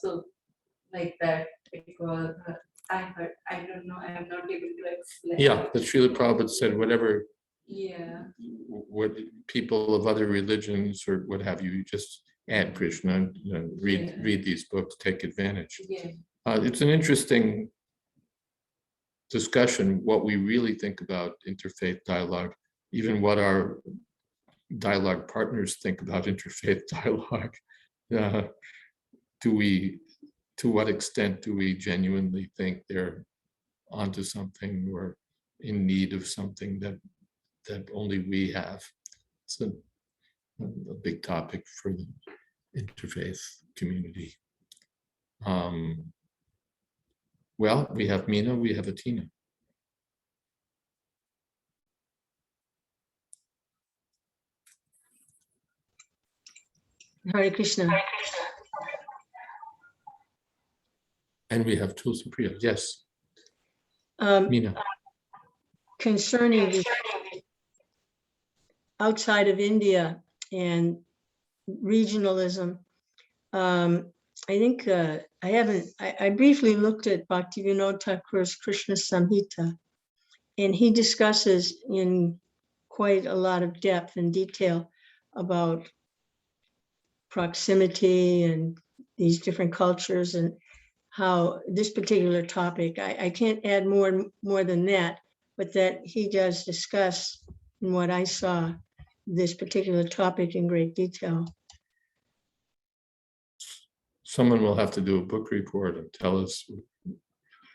so like that. Because I heard, I don't know, I am not able to explain. Yeah, the Srila Prabhupada said whatever Yeah. what people of other religions or what have you, you just add Krishna and read these books, take advantage. Yeah. It's an interesting discussion what we really think about interfaith dialogue, even what our dialogue partners think about interfaith dialogue. To what extent do we genuinely think they're onto something or in need of something that only we have? It's a big topic for the interfaith community. Well, we have Meena, we have Atina. Hare Krishna. And we have Tulsi Priya. Yes, Um, Meena. Concerning the outside of India and regionalism, I think I briefly looked at Bhaktivinoda Thakur's Krishna Samhita, and he discusses in quite a lot of depth and detail about proximity and these different cultures and how this particular topic, I can't add more than that, but that he does discuss in what I saw this particular topic in great detail. Someone will have to do a book report and tell us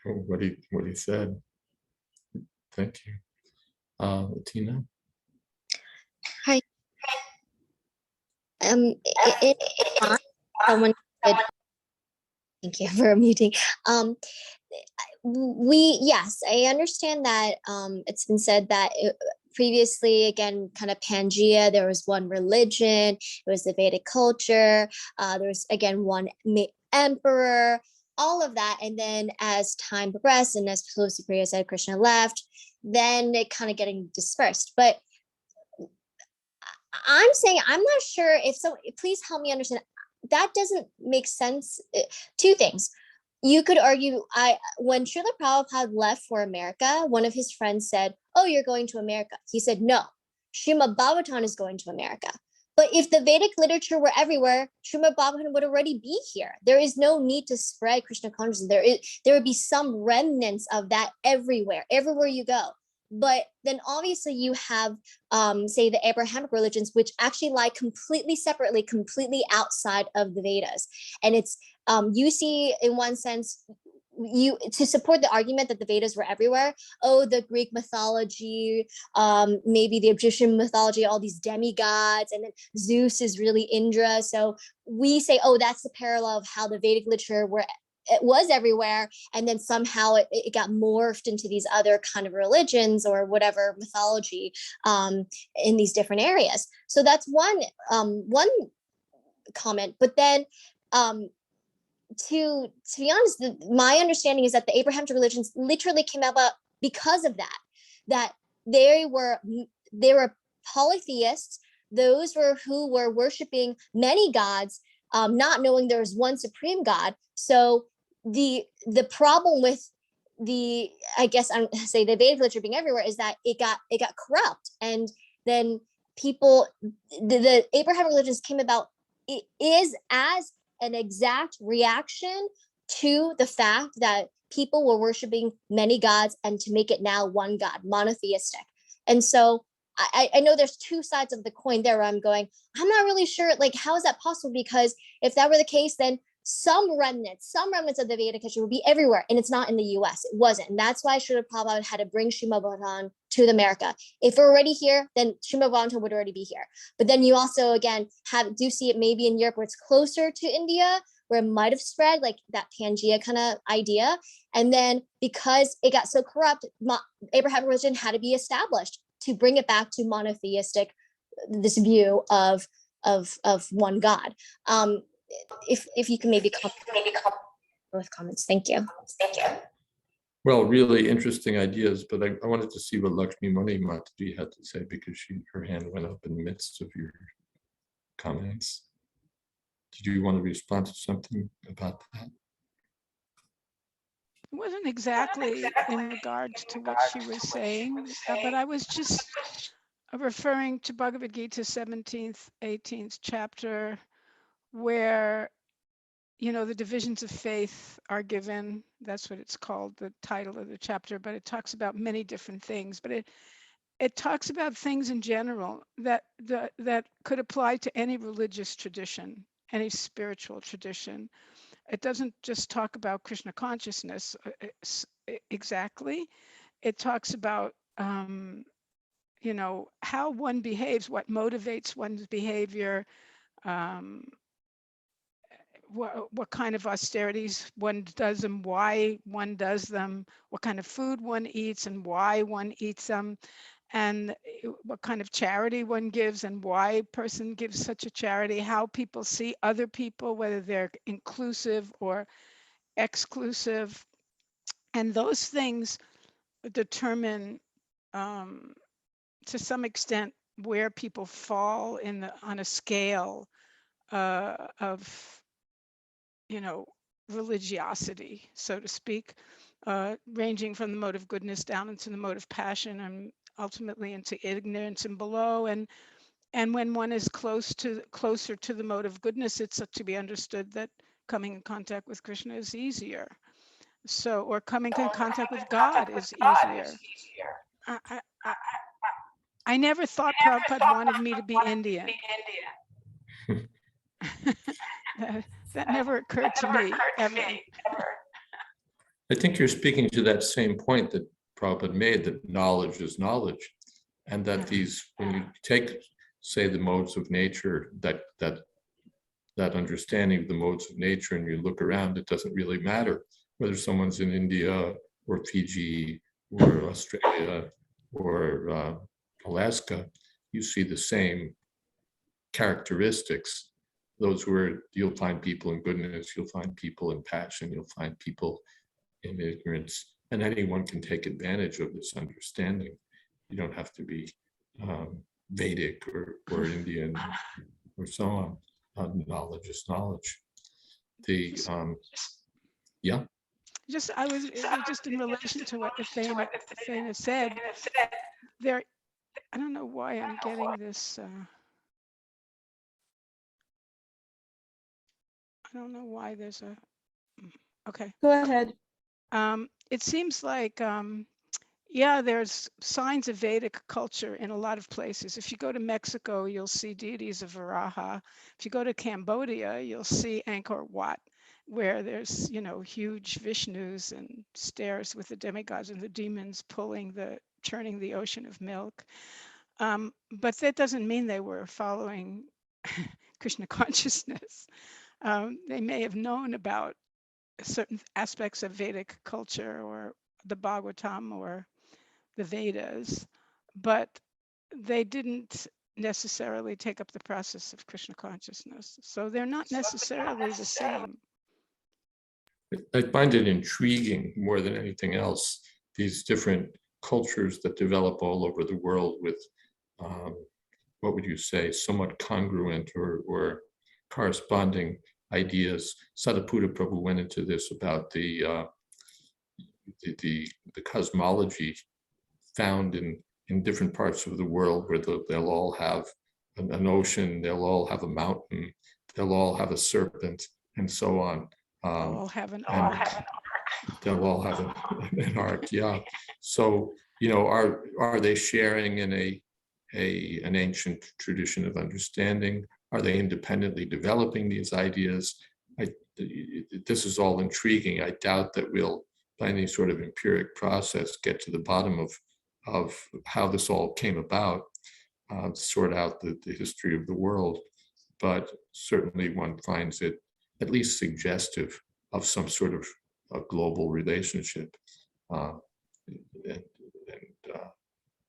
what he said. Thank you. Tina? Hi. Someone did. Thank you for muting. Yes, I understand that it's been said that previously, again, kind of Pangea, there was one religion, it was the Vedic culture, there was, again, one emperor, all of that. And then as time progressed and as Tulsi Priya said, Krishna left, then it kind of getting dispersed. But I'm saying, I'm not sure if so, please help me understand. That doesn't make sense. Two things. You could argue, when Srila Prabhupada left for America, one of his friends said, oh, you're going to America. He said, no, Srimad Bhagavatam is going to America. But if the Vedic literature were everywhere, Srimad Bhagavatam would already be here. There is no need to spread Krishna consciousness. There would be some remnants of that everywhere you go. But then obviously you have, say, the Abrahamic religions, which actually lie completely separately, completely outside of the Vedas. And it's, you see, in one sense, to support the argument that the Vedas were everywhere, oh, the Greek mythology, maybe the Egyptian mythology, all these demigods, and then Zeus is really Indra. So we say, oh, that's the parallel of how the Vedic literature it was everywhere, and then somehow it got morphed into these other kind of religions or whatever mythology in these different areas. So that's one comment. But then to be honest, my understanding is that the Abrahamic religions literally came about because of that they were polytheists. Those who were worshiping many gods, not knowing there was one supreme God. So the problem with I guess I'm say the Vedic literature being everywhere is that it got corrupt, and then the Abrahamic religions came about. It is as an exact reaction to the fact that people were worshiping many gods, and to make it now one God, monotheistic. And so I know there's two sides of the coin there where I'm going, I'm not really sure, like, how is that possible? Because if that were the case, then some remnants of the Vedic history would be everywhere, and it's not in the US. It wasn't. And that's why Srila Prabhupada had to bring Srimad Bhagavatam to America. If we're already here, then Srimad Bhagavatam would already be here. But then you also, again, do see it maybe in Europe where it's closer to India, where it might have spread, like that Pangea kind of idea. And then because it got so corrupt, Abrahamic religion had to be established to bring it back to monotheistic, this view of one God. If you can maybe with comments, thank you. Well, really interesting ideas, but I wanted to see what Lakshmi Mani Mataji had to say, because her hand went up in the midst of your comments. Did you want to respond to something about that? It wasn't exactly in regards to what she was saying, but I was just referring to Bhagavad Gita 17th, 18th chapter, where, you know, the divisions of faith are given. That's what it's called, the title of the chapter, but it talks about many different things. But it talks about things in general that could apply to any religious tradition, any spiritual tradition. It doesn't just talk about Krishna consciousness exactly. It talks about, you know, how one behaves, what motivates one's behavior, what kind of austerities one does and why one does them, what kind of food one eats and why one eats them, and what kind of charity one gives and why a person gives such a charity, how people see other people, whether they're inclusive or exclusive. And those things determine, to some extent, where people fall on a scale of, you know, religiosity, so to speak, ranging from the mode of goodness down into the mode of passion and ultimately into ignorance and below. And when one is closer to the mode of goodness, it's to be understood that coming in contact with Krishna is easier. So, or coming in contact with God is easier. I never thought Prabhupada wanted me to be Indian. That never occurred to me, ever. I think you're speaking to that same point that Prabhupada made, that knowledge is knowledge, and that these, when you take, say, the modes of nature, that understanding of the modes of nature, and you look around, it doesn't really matter whether someone's in India or Fiji or Australia or Alaska. You see the same characteristics. Those where you'll find people in goodness, you'll find people in passion, you'll find people in ignorance, and anyone can take advantage of this understanding. You don't have to be Vedic or Indian or so on. Knowledge is knowledge. Yeah. It was just in relation to what Athena said. There, I don't know why I'm getting this. I don't know why there's a. Okay. Go ahead. It seems like, yeah, there's signs of Vedic culture in a lot of places. If you go to Mexico, you'll see deities of Varaha. If you go to Cambodia, you'll see Angkor Wat, where there's, you know, huge Vishnus and stairs with the demigods and the demons churning the ocean of milk. But that doesn't mean they were following Krishna consciousness. They may have known about certain aspects of Vedic culture or the Bhagavatam or the Vedas, but they didn't necessarily take up the process of Krishna consciousness. So they're not necessarily the same. I find it intriguing more than anything else, these different cultures that develop all over the world with, what would you say, somewhat congruent or corresponding ideas. Sadhaputta Prabhu went into this about the cosmology found in different parts of the world, where they'll all have an ocean, they'll all have a mountain, they'll all have a serpent, and so on. They'll all have an ark. They'll all have an ark, yeah. So, you know, are they sharing in an ancient tradition of understanding? Are they independently developing these ideas? This is all intriguing. I doubt that we'll, by any sort of empiric process, get to the bottom of how this all came about, sort out the history of the world. But certainly one finds it at least suggestive of some sort of a global relationship. And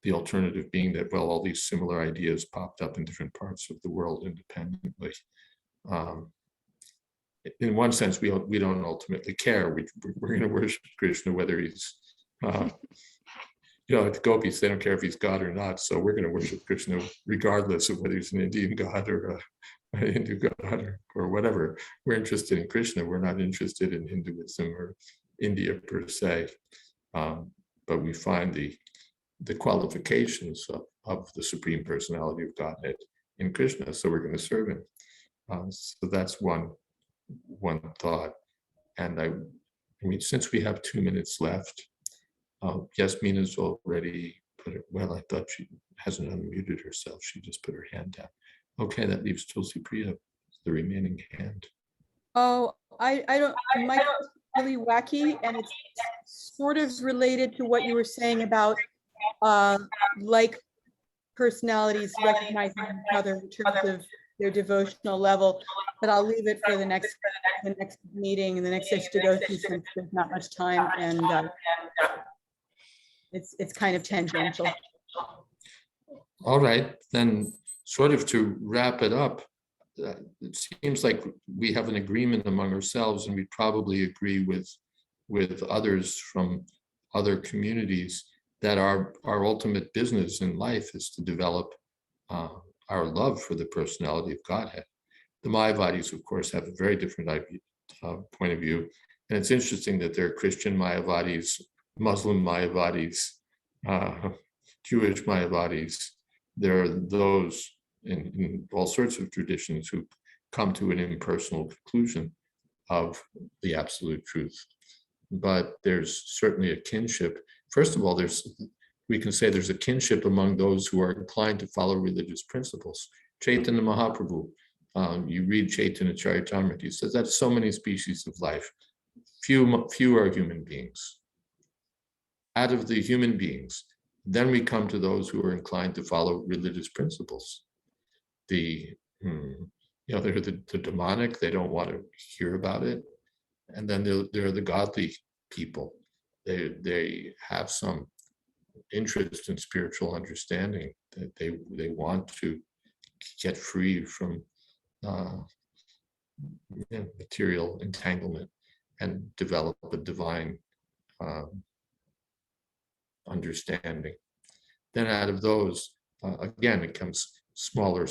the alternative being that, well, all these similar ideas popped up in different parts of the world independently. In one sense, we don't ultimately care. We're going to worship Krishna whether he's, the gopis, they don't care if he's God or not. So we're going to worship Krishna regardless of whether he's an Indian god or a Hindu god or whatever. We're interested in Krishna. We're not interested in Hinduism or India per se. But we find the qualifications of the Supreme Personality of Godhead in Krishna. So we're going to serve him. So that's one thought. And I mean, since we have 2 minutes left, Yasmina's already put it, well, I thought she hasn't unmuted herself. She just put her hand down. Okay, that leaves Tulsi Priya, the remaining hand. Oh, I don't, my really wacky, and it's sort of related to what you were saying about like personalities recognizing each other in terms of their devotional level, but I'll leave it for the next meeting and the next Istagosthi, since there's not much time, and it's kind of tangential. All right, then sort of to wrap it up, it seems like we have an agreement among ourselves, and we probably agree with others from other communities that our ultimate business in life is to develop our love for the personality of Godhead. The Mayavadis, of course, have a very different point of view. And it's interesting that there are Christian Mayavadis, Muslim Mayavadis, Jewish Mayavadis. There are those in all sorts of traditions who come to an impersonal conclusion of the absolute truth. But there's certainly a kinship. First of all, we can say there's a kinship among those who are inclined to follow religious principles. Chaitanya Mahaprabhu, you read Chaitanya Charitamrita, he says that so many species of life, few are human beings. Out of the human beings, then we come to those who are inclined to follow religious principles. They're the demonic, they don't want to hear about it. And then there are the godly people. They have some interest in spiritual understanding, that they want to get free from material entanglement and develop a divine understanding. Then out of those, again, it comes smaller.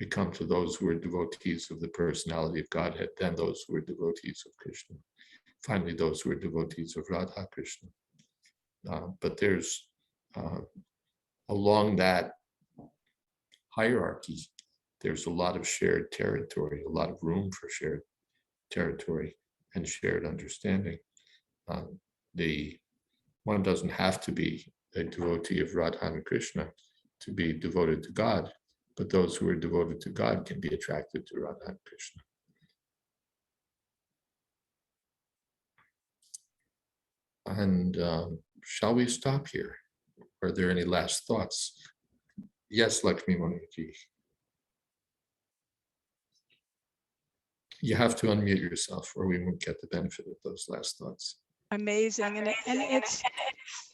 We come to those who are devotees of the personality of Godhead, then those who are devotees of Krishna. Finally, those who are devotees of Radha Krishna. But there's, along that hierarchy, there's a lot of shared territory, a lot of room for shared territory and shared understanding. One doesn't have to be a devotee of Radha and Krishna to be devoted to God, but those who are devoted to God can be attracted to Radha and Krishna. And shall we stop here? Are there any last thoughts? Yes, Lakshmi Moniji. You have to unmute yourself or we won't get the benefit of those last thoughts. Amazing. And it's,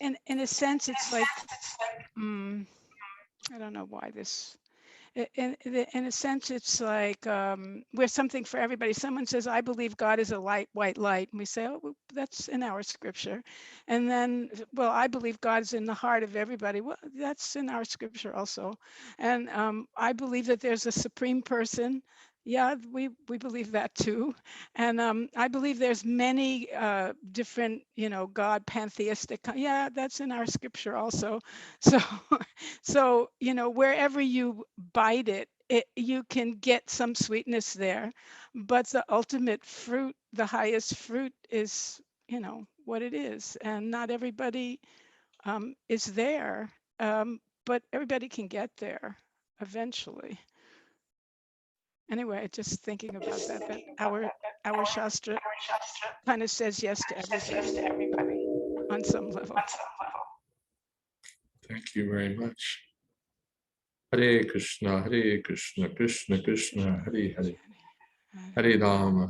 in a sense, it's like, I don't know why this, in a sense, it's like we're something for everybody. Someone says, I believe God is a white light. And we say, oh, well, that's in our scripture. And then, well, I believe God is in the heart of everybody. Well, that's in our scripture also. And I believe that there's a supreme person. Yeah, we believe that too. And I believe there's many different, God pantheistic. Yeah, that's in our scripture also. So, wherever you bite it, you can get some sweetness there. But the ultimate fruit, the highest fruit is, what it is. And not everybody is there, but everybody can get there eventually. Anyway, just thinking about that our Shastra kind of says yes to everybody on some level. Thank you very much. Hare Krishna, Krishna Krishna, Hare Hare. Hare Rama,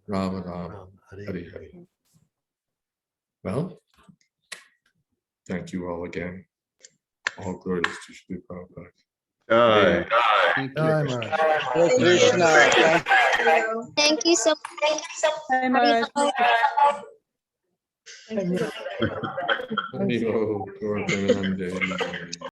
Rama Rama, Hare Hare. Well, thank you all again. All glories to Shri Prabhupada. Jai. Jai Maharaj. Hare Krishna. Thank you so much. Hi, Maharaj. Hare Rama, Gaur Premanande.